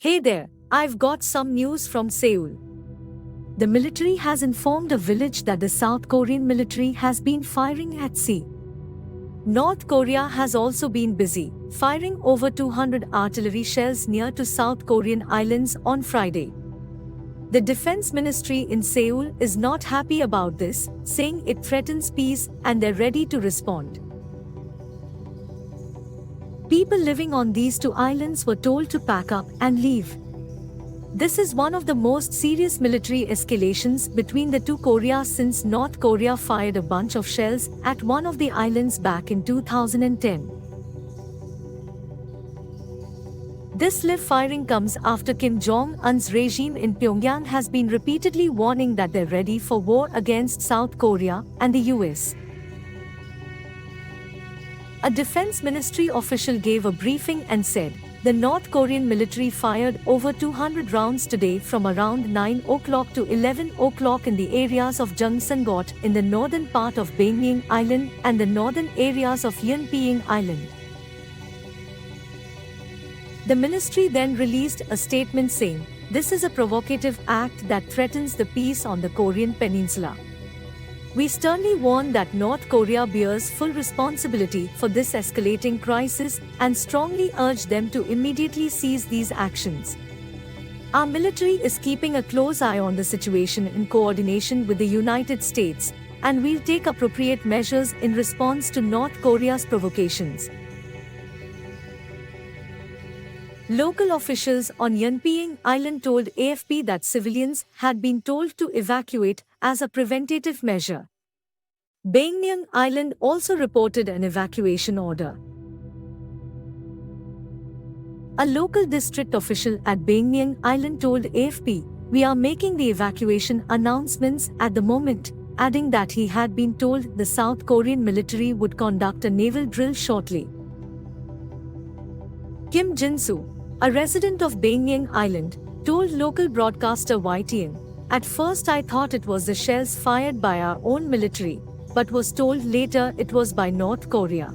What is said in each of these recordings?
Hey there, I've got some news from Seoul. The military has informed a village that the South Korean military has been firing at sea. North Korea has also been busy, firing over 200 artillery shells near to South Korean islands on Friday. The Defense Ministry in Seoul is not happy about this, saying it threatens peace and they're ready to respond. People living on these two islands were told to pack up and leave. This is one of the most serious military escalations between the two Koreas since North Korea fired a bunch of shells at one of the islands back in 2010. This live firing comes after Kim Jong-un's regime in Pyongyang has been repeatedly warning that they're ready for war against South Korea and the US. A Defense Ministry official gave a briefing and said, the North Korean military fired over 200 rounds today from around 9 o'clock to 11 o'clock in the areas of Jungsangot in the northern part of Baekmyung Island and the northern areas of Yeonpyeong Island. The ministry then released a statement saying, this is a provocative act that threatens the peace on the Korean peninsula. We sternly warn that North Korea bears full responsibility for this escalating crisis and strongly urge them to immediately cease these actions. Our military is keeping a close eye on the situation in coordination with the United States, and we'll take appropriate measures in response to North Korea's provocations. Local officials on Yeonpyeong Island told AFP that civilians had been told to evacuate as a preventative measure. Baekmyung Island also reported an evacuation order. A local district official at Baekmyung Island told AFP, "We are making the evacuation announcements at the moment," adding that he had been told the South Korean military would conduct a naval drill shortly. Kim Jin-soo, a resident of Baekmyung Island, told local broadcaster YTN, "At first I thought it was the shells fired by our own military, but was told later it was by North Korea."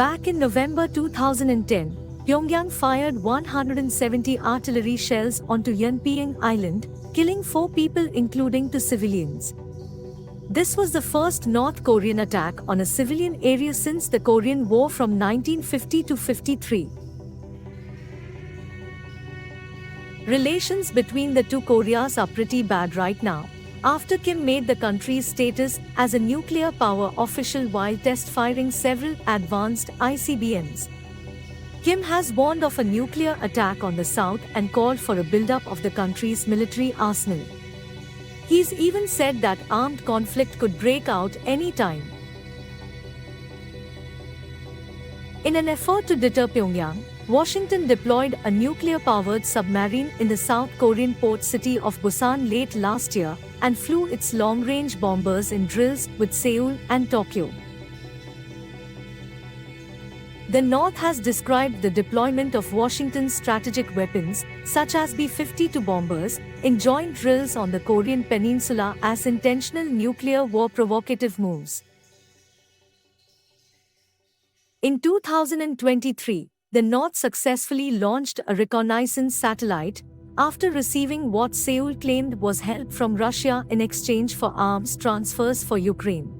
Back in November 2010, Pyongyang fired 170 artillery shells onto Yeonpyeong Island, killing 4 people including 2 civilians. This was the first North Korean attack on a civilian area since the Korean War from 1950 to 53. Relations between the two Koreas are pretty bad right now, after Kim made the country's status as a nuclear power official while test-firing several advanced ICBMs. Kim has warned of a nuclear attack on the south and called for a buildup of the country's military arsenal. He's even said that armed conflict could break out any time. In an effort to deter Pyongyang, Washington deployed a nuclear-powered submarine in the South Korean port city of Busan late last year and flew its long-range bombers in drills with Seoul and Tokyo. The North has described the deployment of Washington's strategic weapons, such as B-52 bombers, in joint drills on the Korean peninsula as intentional nuclear war provocative moves. In 2023, the North successfully launched a reconnaissance satellite after receiving what Seoul claimed was help from Russia in exchange for arms transfers for Ukraine.